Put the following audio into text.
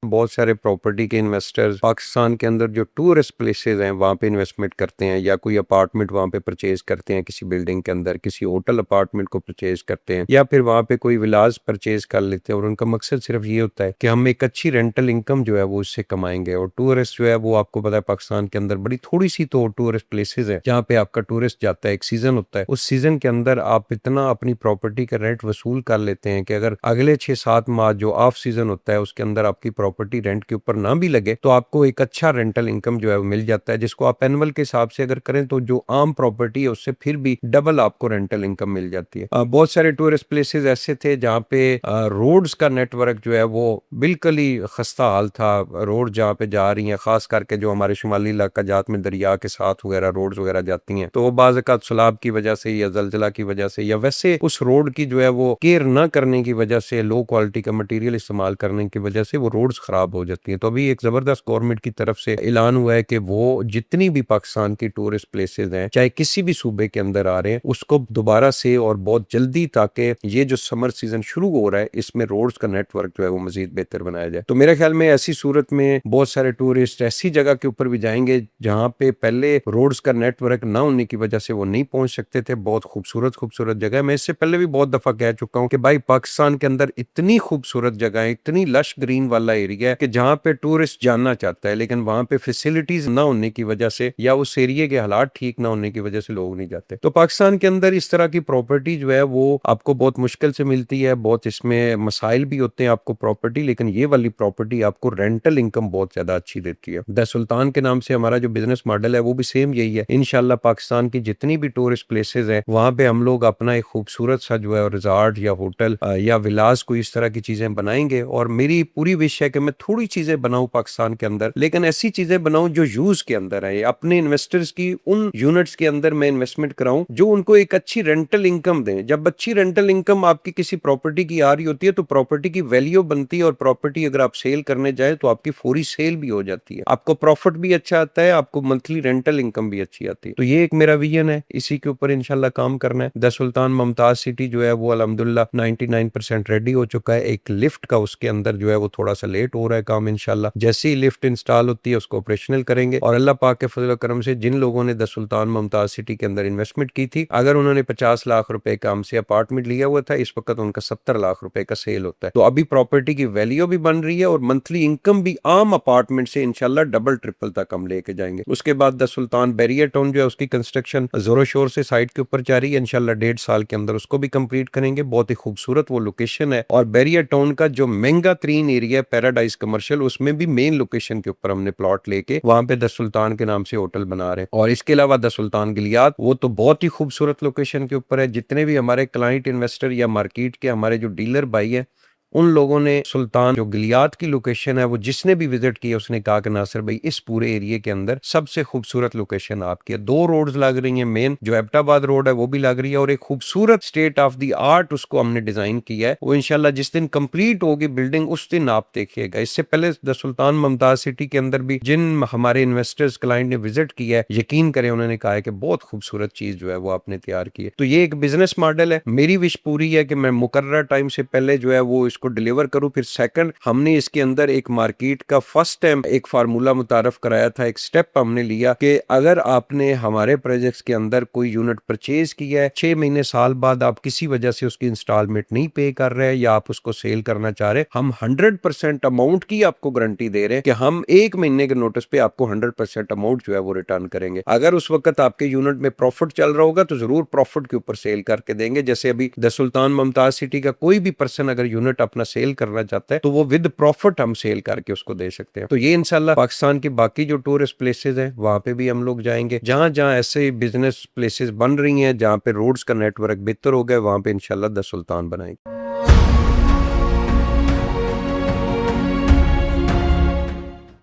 बहुत सारे प्रॉपर्टी के इन्वेस्टर्स पाकिस्तान के अंदर जो टूरिस्ट प्लेसेस हैं वहाँ पे इन्वेस्टमेंट करते हैं, या कोई अपार्टमेंट वहाँ पे परचेज करते हैं, किसी बिल्डिंग के अंदर किसी होटल अपार्टमेंट को परचेज करते हैं, या फिर वहाँ पे कोई विलास परचेज कर लेते हैं, और उनका मकसद सिर्फ ये होता है कि हम एक अच्छी रेंटल इनकम जो है वो इससे कमाएंगे। और टूरिस्ट जो है वो आपको पता है पाकिस्तान के अंदर बड़ी थोड़ी सी तो टूरिस्ट प्लेसेस है जहाँ पे आपका टूरिस्ट जाता है, एक सीजन होता है, उस सीजन के अंदर आप इतना अपनी प्रॉपर्टी का रेंट वसूल कर लेते हैं कि अगर अगले 6-7 माह जो ऑफ सीजन होता है उसके अंदर आपकी प्रॉपर्टी रेंट के ऊपर ना भी लगे तो आपको एक अच्छा रेंटल इनकम जो है वो मिल जाता है, जिसको आप एनुअल के हिसाब से अगर करें तो जो आम प्रॉपर्टी है उससे फिर भी डबल आपको रेंटल इनकम मिल जाती है। बहुत सारे टूरिस्ट प्लेसेस ऐसे थे जहाँ पे रोड्स का नेटवर्क जो है वो बिल्कुल ही खस्ता हाल था। रोड जहाँ पे जा रही हैं, खास करके जो हमारे शुमाली इलाका जात में दरिया के साथ वगैरह रोड्स वगैरह जाती हैं, तो वो बाज़-औक़ात सैलाब की वजह से या ज़लज़ला की वजह से या वैसे उस रोड की जो है वो केयर न करने की वजह से, लो क्वालिटी का मटेरियल इस्तेमाल करने की वजह से वो रोड्स खराब हो जाती हैं। तो अभी एक ज़बरदस्त गवर्नमेंट की तरफ से ऐलान हुआ है कि वो जितनी भी पाकिस्तान की टूरिस्ट प्लेसेस हैं, चाहे किसी भी सूबे के अंदर आ रहे हैं, उसको दोबारा से और बहुत जल्दी, ताकि ये जो समर सीजन शुरू हो रहा है इसमें रोड्स का नेटवर्क जो है वो मजीद बेहतर बनाया जाए। तो मेरे ख्याल में ऐसी सूरत में बहुत सारे टूरिस्ट ऐसी जगह के ऊपर भी जाएंगे जहाँ पे पहले रोड्स का नेटवर्क ना होने की वजह से वो नहीं पहुंच सकते थे। बहुत खूबसूरत जगह है। मैं इससे पहले भी बहुत दफा कह चुका हूँ कि भाई पाकिस्तान के अंदर इतनी खूबसूरत जगह है, इतनी लश ग्रीन वाला एरिया है कि जहाँ पे टूरिस्ट जाना चाहता है, लेकिन वहां पे फैसिलिटीज ना होने की वजह से या उस एरिया के हालात ठीक ना होने की वजह से लोग नहीं जाते। तो पाकिस्तान के अंदर इस तरह की प्रॉपर्टी जो है वो आपको बहुत मुश्किल से मिलती है, बहुत इसमें मसाइल भी होते हैं आपको प्रॉपर्टी, लेकिन ये वाली प्रॉपर्टी आपको रेंटल इनकम बहुत ज्यादा अच्छी देती है। द सुल्तान के नाम से हमारा जो बिजनेस मॉडल है वो भी सेम यही है। इंशाल्लाह पाकिस्तान की जितनी भी टूरिस्ट प्लेसेस हैं वहां पे हम लोग अपना एक खूबसूरत सा जो है रिजॉर्ट या होटल या विलास कोई इस तरह की चीजें बनाएंगे। और मेरी पूरी विश है कि मैं थोड़ी चीजें बनाऊं पाकिस्तान के अंदर, लेकिन ऐसी चीजें बनाऊं जो यूज के अंदर है, अपने इन्वेस्टर्स की उन यूनिट्स के अंदर मैं इन्वेस्टमेंट कराऊं जो उनको एक अच्छी रेंटल इनकम दें। जब अच्छी रेंटल इनकम आपकी किसी प्रॉपर्टी की आ रही होती है तो प्रॉपर्टी की वैल्यू बनती है, और प्रॉपर्टी अगर आप सेल करने जाए तो आपकी फौरी सेल भी हो जाती है, आपको प्रॉफिट भी अच्छा आता है, आपको मंथली रेंटल इनकम भी अच्छी आती है। तो ये एक मेरा विजन है, इसी के ऊपर इंशाल्लाह काम करना है। द सुल्तान मुमताज सिटी जो है वो अल्हम्दुलिल्लाह 99% रेडी हो चुका है। एक लिफ्ट का उसके अंदर जो है वो थोड़ा सा लेट हो रहा है काम, इंशाल्लाह जैसे ही लिफ्ट इंस्टॉल होती है उसको ऑपरेशनल करेंगे। और अल्लाह पाक के फजल करम से जिन लोगों ने द सुल्तान मुमताज सिटी के अंदर इन्वेस्टमेंट की थी, अगर उन्होंने 50 लाख रुपए का हमसे अपार्टमेंट लिया हुआ था, इस वक्त उनका 70 लाख रुपए का सेल होता है। तो अभी प्रॉपर्टी की वैल्यू भी बन रही है और मंथली इनकम भी आम अपार्टमेंट से इंशाल्लाह डबल ट्रिपल तक हम लेके जाएंगे। उसके बाद द सुल्तान बैरियर टाउन जो है उसकी कंस्ट्रक्शन जोरों शोर से साइट के ऊपर जा रही है, इंशाल्लाह 1.5 साल के अंदर उसको भी कंप्लीट करेंगे। बहुत ही खूबसूरत वो लोकेशन है, और बैरियर टाउन का जो महंगा तरीन एरिया है पैराडाइज कमर्शियल, उसमें भी मेन लोकेशन के ऊपर हमने प्लॉट लेके वहां पे द सुल्तान के नाम से होटल बना रहे हैं। और इसके अलावा द सुल्तान गिलियात वो तो बहुत ही खूबसूरत लोकेशन के ऊपर है। जितने भी हमारे क्लाइंट इन्वेस्टर या मार्केट के हमारे जो डीलर भाई है, उन लोगों ने सुल्तान जो गिलियात की लोकेशन है वो जिसने भी विजिट किया उसने कहा कि नासिर भाई इस पूरे एरिया के अंदर सबसे खूबसूरत लोकेशन आपकी है। 2 रोड्स लग रही हैं, मेन जो एबटाबाद रोड है वो भी लग रही है, और एक खूबसूरत स्टेट ऑफ द आर्ट उसको हमने डिजाइन किया है। वो इंशाल्लाह जिस दिन कंप्लीट होगी बिल्डिंग उस दिन आप देखिएगा। इससे पहले द सुल्तान मुमताज सिटी के अंदर भी जिन हमारे इन्वेस्टर्स क्लाइंट ने विजिट किया है, यकीन करें उन्होंने कहा है कि बहुत खूबसूरत चीज जो है वो आपने तैयार की है। तो ये एक बिजनेस मॉडल है। मेरी विश पूरी है कि मैं मुकर्रर टाइम से पहले जो है वो इसको डिलीवर करूं। फिर सेकंड, हमने इसके अंदर एक मार्केट का फर्स्ट टाइम एक फार्मूला मुतारफ कराया था, एक स्टेप हमने लिया कि अगर आपने हमारे प्रोजेक्ट्स के अंदर कोई यूनिट परचेज किया है, 6 महीने साल बाद आप किसी वजह से उसकी इंस्टॉलमेंट नहीं पे कर रहे हैं या आप उसको सेल करना चाह रहे हैं, हम 100% अमाउंट की आपको गारंटी दे रहे हैं कि हम 1 महीने के नोटिस पे आपको 100% अमाउंट जो है वो रिटर्न करेंगे। अगर उस वक्त आपके यूनिट में प्रॉफिट चल रहा होगा तो जरूर प्रॉफिट के ऊपर सेल करके देंगे। जैसे अभी द सुल्तान मुमताज सिटी का कोई भी पर्सन अगर यूनिट अपना सेल करना चाहता है तो वो विद प्रॉफिट हम सेल करके उसको दे सकते हैं। तो ये इंशाल्लाह पाकिस्तान की बाकी जो टूरिस्ट प्लेसेस हैं वहां पे भी हम लोग जाएंगे। जहां जहां ऐसे बिजनेस प्लेसेस बन रही हैं, जहां पे रोड्स का नेटवर्क बेहतर हो गया, वहां पे इंशाल्लाह द सुल्तान बनाएंगे।